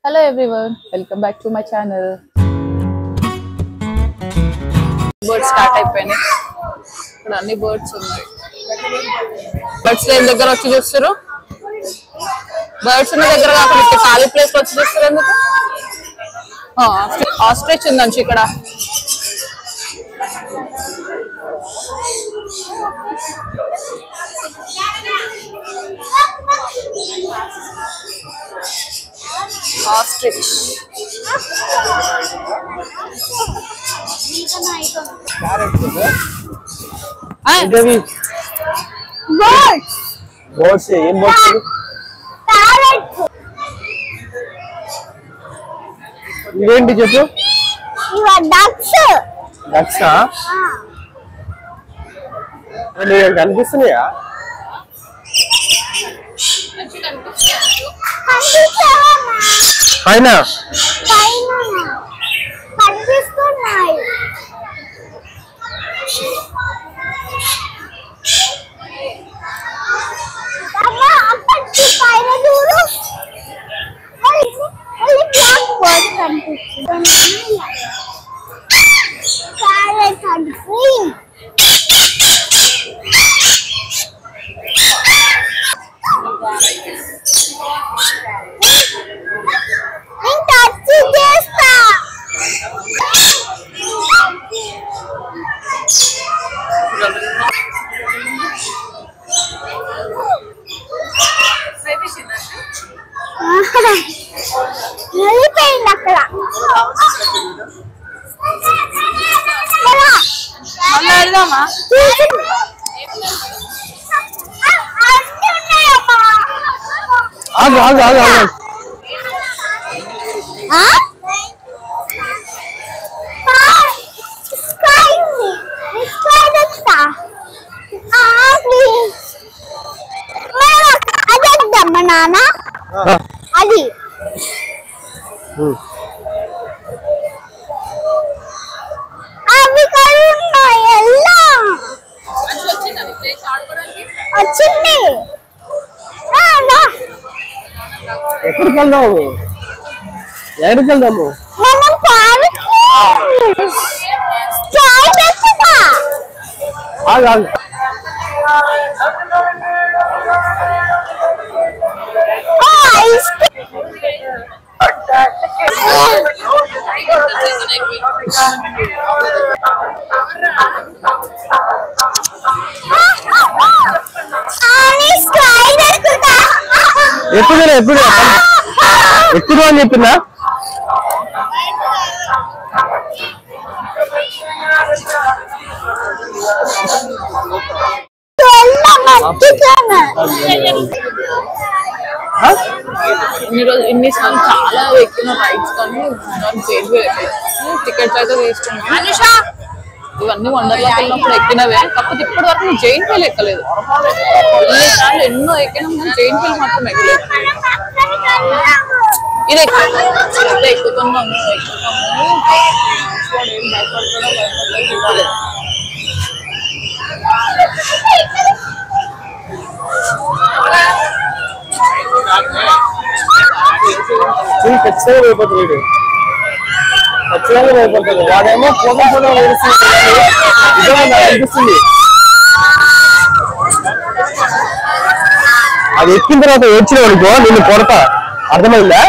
Hello everyone, welcome back to my channel. Birds start అయిపోయినాయి. ఇక్కడ అన్ని బర్డ్స్ ఉన్నాయి. బర్డ్స్ లేని దగ్గర వచ్చి చూస్తారు. బర్డ్స్ ఉన్న దగ్గర కాకుండా ఖాళీ ప్లేస్ వచ్చి చూస్తారు ఎందుకు? ఆస్ట్రిచ్ ఉందండి ఇక్కడ. Ostrich. Birds. Birds. Em birds? Parrots. ఇవేంటి చెప్పు? ఇవి ducks. Ducks ఆ? అంటే కనిపిస్తున్నాయా? పైన కనిపిస్తున్నాయి. అప్పటి పైన చూడు బ్లాక్ బర్డ్ కనిపిస్తుంది. Parrot and green. వెళ్ళిపోయింది అక్కడ. మాట్లాడదామా? ఆగు ఆగు ఆగు ఆగు. అదమ్మా నాన్న అది అవి కడున్నాయి ఎలా వచ్చింది. ఎక్కడికి వెళ్దాము? ఎక్కడికి వెళ్దాము? మనం ఆగు ఆగు. ఎప్పుడు ఎప్పుడు ఎప్పుడు అని చెప్పినా ఇన్నిసార్లు చాలా ఎక్కిన రైడ్స్ కానీ టికెట్స్ అయితే తీసుకున్నాం. ఇవన్నీ వండర్లోకి వెళ్ళినప్పుడు ఎక్కినవే, కాకపోతే ఇప్పటి వరకు నేను జైన్ వీల్ ఎక్కలేదు. ఎన్నిసార్లు ఎన్నో ఎక్కినాం కానీ జైన్ వీల్ మాత్రం ఎక్కలేదు. ఇది ఎక్కుతున్నాము ఖచ్చితంగా భయపడుతుంది. ఖచ్చితంగా భయపడుతుంది. వాడేమో ఫోటో అనిపిస్తుంది. అది ఎక్కిన తర్వాత ఏడ్చిన అనుకో నిన్ను కొడతా. అర్థమైందా?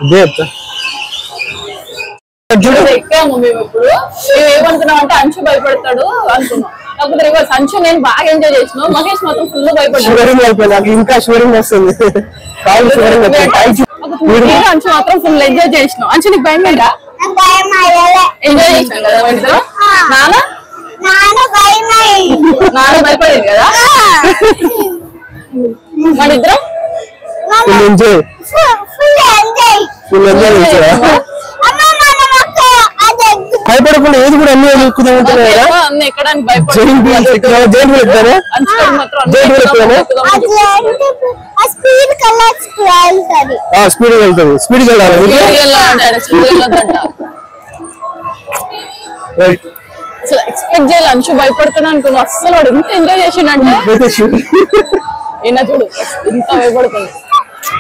ఇదే చెప్తా. ఎక్కాము మేము. ఇప్పుడు మేము ఏమనుకున్నాం అంటే అంచు భయపడతాడు అనుకున్నాం, కాకపోతే రివర్స్. అంచు నేను బాగా ఎంజాయ్ చేసినాం, మహేష్ మాత్రం ఫుల్ భయపడ్డాడు. ఇంకా షూరింగ్ వస్తుంది. అంచు మాత్రం ఫుల్ ఎంజాయ్ చేసినాం. అంచు నీకు భయం ఏంటా? ఎంజాయ్ చేసినాం కదా. నాన్న భయపడేది కదా మనిద్దరం. భయపడకుండా ఏది కూడా అన్ని ఎక్కుతూ ఉంటాయి కదా. ఎక్కడానికి స్పీడ్ వెళ్తుంది. స్పీడ్ వెళ్ళాలి. అసలు ఎక్స్పెక్ట్ చేయాలి అంచు భయపడుతున్నా అనుకున్నా అస్సలు వాడు ఎంత ఎంజాయ్ చేసిండంటే ఈయన చూడు ఇంత భయపడుతుంది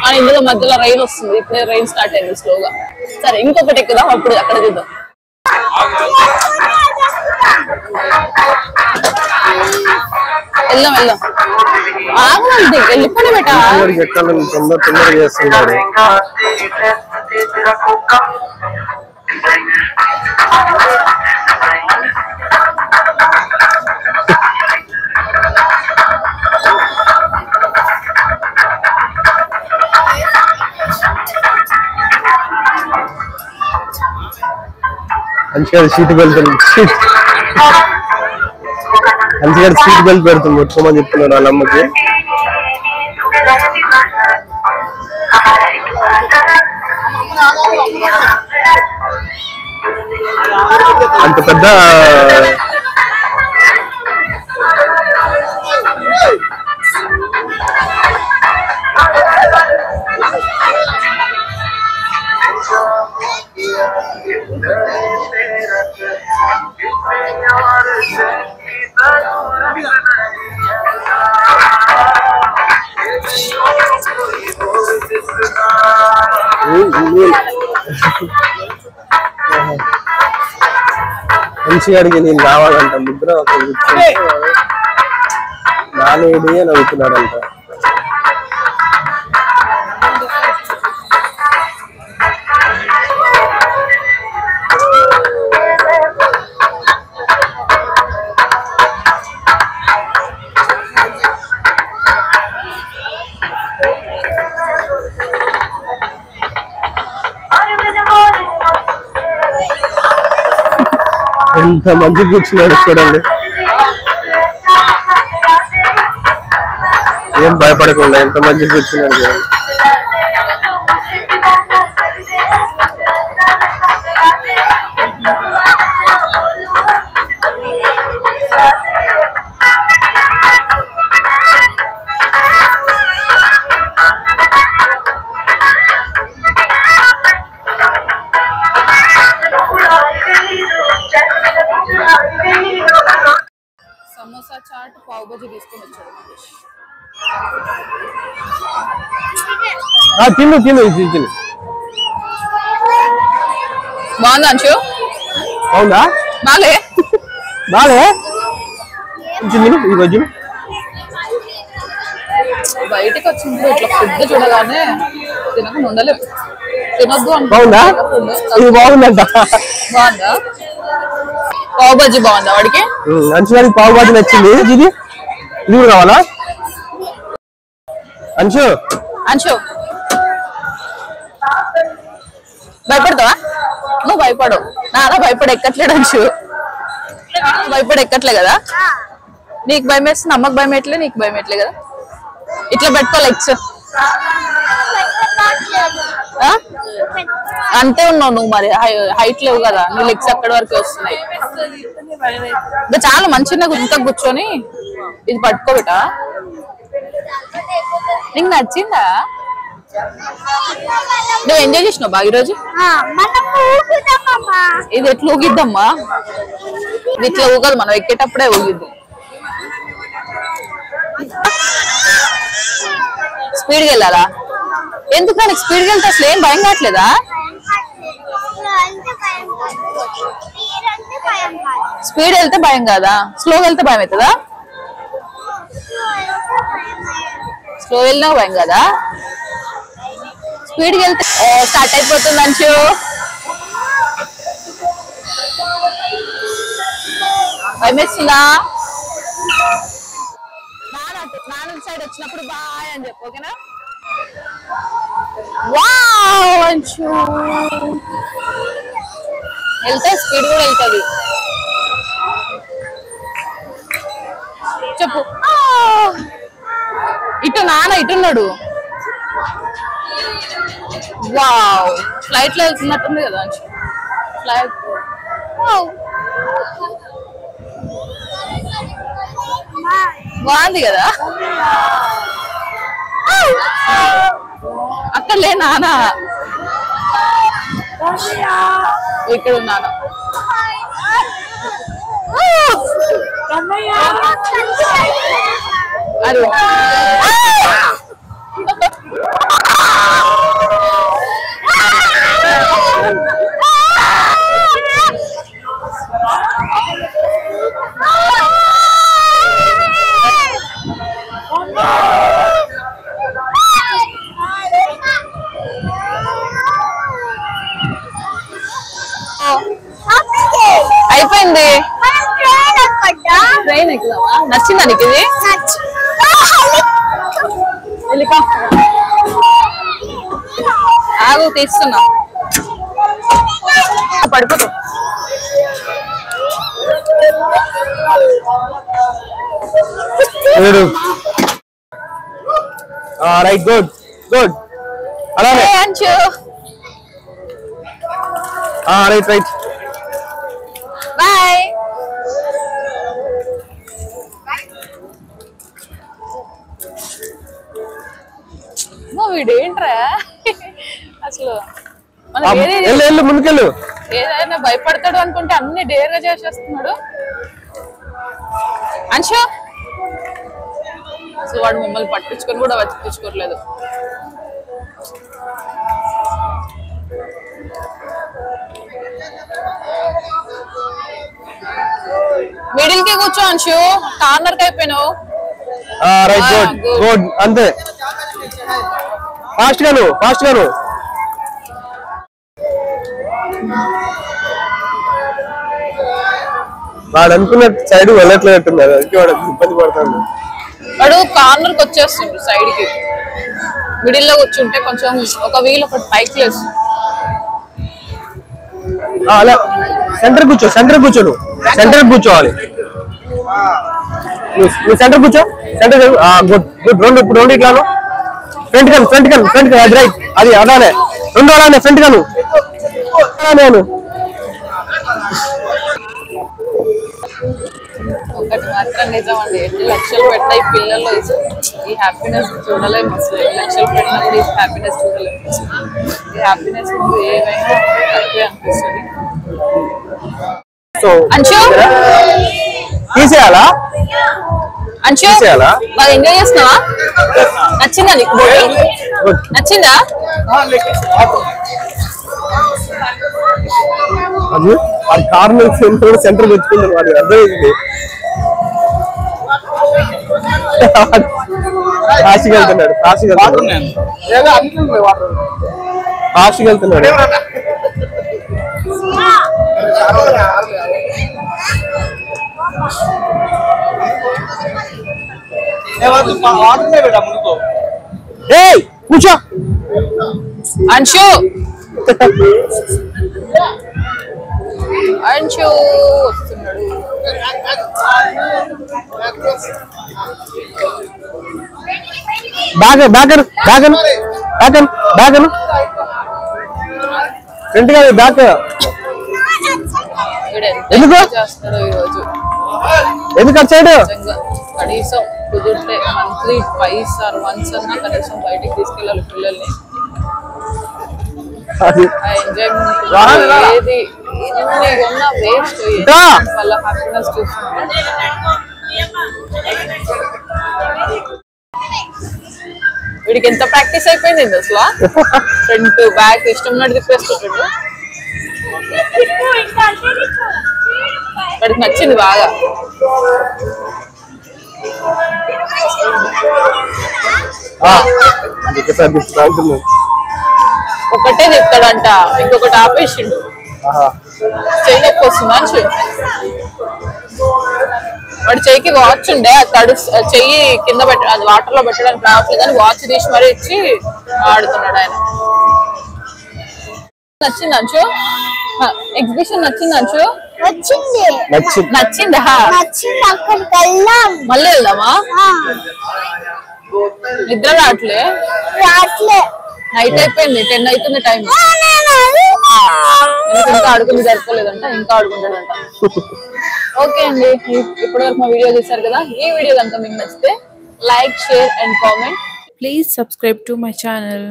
అని ఇందులో మధ్యలో రైన్ వస్తుంది ఇప్పుడే రైన్ స్టార్ట్ అయింది స్లోగా సరే ఇంకొకటి ఎక్కుదాం అప్పుడు అక్కడ చూద్దాం వెళ్దాం వెళ్దాం ఆగమంది వెళ్ళిపోయి బేటా తొందరగా చేస్తున్నాడు మంచిగా సీట్ బెల్ట్ మంచిగా సీట్ బెల్ట్ పెడుతుంది పెట్టుకోమని చెప్తున్నాడు వాళ్ళ అమ్మకి అంత పెద్ద మంచిగా అడిగి నేను రావాలంట ముగ్గురు ఒక నానేడి అని అవుతున్నాడంట ఎంత మంచి కూర్చున్నాడు చూడండి ఏం భయపడకుండా ఎంత మంచి కూర్చున్నాడు చూడండి సమోసా చాట్ పావు బజ్జీ తీసుకొని వచ్చాడు తిను తిను తిను బాగుందా అంచు అవునా బాలే బాలే తిను ఈ రోజు బయటికి వచ్చినప్పుడు ఇట్లా ఫుడ్ చూడగానే తినకుండా ఉండలేము తినొద్దు బాగుందా ఇది బాగుందంట బాగుందా పావు బజ్జీ బాగుందా వాడికి అంచు పావు బాజీ నచ్చింది ఇది ఇది కావాలా అంచు అంచు భయపడతావా నువ్వు భయపడవు నాన్న భయపడి ఎక్కట్లేడు అంచు భయపడి ఎక్కట్లే కదా నీకు భయం వేస్తుంది అమ్మకు భయం ఎట్లే నీకు భయం ఎట్లే కదా ఇట్లా పెట్టుకో లెగ్స్ అంతే ఉన్నావు నువ్వు మరి హైట్ లేవు కదా నీ లెగ్స్ అక్కడి వరకు వస్తున్నాయి ఇంకా చాలా మంచిగా ఇంకా కూర్చొని ఇది పట్టుకోబెట్టా నీకు నచ్చిందా నువ్వు ఎంజాయ్ చేసినావు బాగా ఈరోజు ఇది ఎట్లా ఊగిద్దమ్మా ఇది ఇట్లా ఊగదు మనం ఎక్కేటప్పుడే ఊగిద్ది స్పీడ్కి వెళ్ళాలా ఎందుకు నాకు స్పీడ్కి వెళ్తే అసలు ఏం భయం కావట్లేదా స్పీడ్ వెళ్తే భయం కాదా స్లోగా వెళ్తే భయం అవుతుందా స్లో వెళ్ళినా భయం కదా స్పీడ్కి వెళ్తే స్టార్ట్ అయిపోతుంది అంచు భయం వేస్తుందా నాన్న సైడ్ వచ్చినప్పుడు బాయ్ అని చెప్పు ఓకేనా వావ్ అంచు వెళ్తే స్పీడ్ కూడా వెళ్తుంది చెప్పు ఇటు నాన్న ఇటున్నాడు వావ్ ఫ్లైట్ లో వెళ్తున్నట్టుంది కదా అంచు ఫ్లైట్ బాగుంది కదా అక్కడ లే నాన్న ఇక్కడ నాన్న అది అయిపోయింది. ట్రైన్ ఎక్కుదామా? నచ్చిందా నీకు ఇది? ఆగు తీస్తున్నా, పడిపోతావు. Right, good good. అలానే రైట్ రైట్. బాయ్. వీడేంట్రా అసలు ముందుకెళ్ళు. ఏదైనా భయపడతాడు అనుకుంటే అన్ని డేర్ గా చేసేస్తున్నాడు. అంశు అసలు వాడు మమ్మల్ని పట్టించుకొని కూడా పట్టించుకోవట్లేదు. మిడిల్ కి కూర్చో అంశు, కార్నర్ కి అయిపోయినావు. Right, good good. అంతే, ఫాస్ట్ గాను ఫాస్ట్ గాను. వాడు అనుకున్న సైడ్ వెళ్ళట్లేట్టున్నారు, అందుకే వాడు ఇబ్బంది పడతాడు. వాడు కార్నర్ కి వచ్చేస్తుంది సైడ్ కి. మిడిల్ లో కూర్చుంటే కొంచెం ఒక వీల్ ఒకటి పైకి లేదు. అలా సెంటర్ కూర్చో, సెంటర్ కూర్చో. నువ్వు సెంటర్ కూర్చోవాలి. నువ్వు సెంటర్ కూర్చో, సెంటర్. Good good. రెండు ఇప్పుడు రెండు ఇట్లాను. ఫ్రంట్ కను ఫ్రంట్ కను ఫ్రంట్ కను. అది రైట్, అది అలానే రెండు అలానే ఫ్రంట్ కను. నేను ఒకటి మాత్రం నిజం అండి, 8 లక్షలు పెట్టా ఈ పిల్లల్లో ఈ హ్యాపీనెస్ చూడలేము. అసలు 8 లక్షలు పెట్టినప్పుడు ఈ హ్యాపీనెస్ చూడలేము. ఈ హ్యాపీనెస్ ముందు ఏమైనా తక్కువే అనిపిస్తుంది. అంశు తీసేయాలా? అంశు బాగా ఎంజాయ్ చేస్తున్నావా? నచ్చిందా నీకు? నచ్చిందా? అది కార్నర్ సెంటర్ తెచ్చుకుంటాను. వాడు అర్థమైంది. కాశీకి వెళ్తున్నాడు, కాశీకి వెళ్తున్నాడు, కాశీకి వెళ్తున్నాడు. ఏయ్ కూర్చో అంశు. అంశు వస్తున్నాడు. బ్యాగన్ బ్యాగన్ బ్యాగన్ బ్యాగన్ బ్యాగన్ ఫ్రంట్ కాదు బ్యాక్. ఎందుకు చేస్తాడో ఈరోజు? ఎందుకు అటు సైడ్? కనీసం కుదిరితే మంత్లీ 5 or 1 అన్నా కనీసం బయటికి తీసుకెళ్ళాలి పిల్లల్ని. ఎంజాయ్మెంట్ ఏది ఉన్నా వేస్ట్ వాళ్ళ హ్యాపీనెస్ చూసుకుంటాం. వీడికి ఎంత ప్రాక్టీస్ అయిపోయింది అసలు. ఫ్రంట్ బ్యాక్ ఇష్టం ఉన్నట్టు తిప్పేస్తుంటాడు. వాడికి నచ్చింది బాగా. ఒకటే చెప్తాడంట, ఇంకొకటి ఆపేసిండు. చెయ్యి నొప్పి వస్తుందా అని వాడి చెయ్యికి వాచ్ ఉండే, అది చెయ్యి కింద అది వాటర్ లో పెట్టడానికి రావట్లేదు అని వాచ్ తీసి మరీ ఇచ్చి ఆడుతున్నాడు ఆయన. నచ్చింది అంచు? ఎగ్జిబిషన్ నచ్చింది అంచు? వచ్చింది. నచ్చిందా? నచ్చింది. అక్కడికి వెళ్దాం. మళ్ళీ వెళ్దామా? నిద్ర రావట్లే? నైట్ అయిపోయింది, 10 అవుతుంది టైం. ఇంకా ఆడుకుని సరిపోలేదంట, ఇంకా ఆడుకుంటాడంట. ఓకే అండి, ఇప్పటివరకు మా వీడియో చూసారు కదా. ఈ వీడియో కనుక మీకు నచ్చితే like, share and comment. Please subscribe to my channel.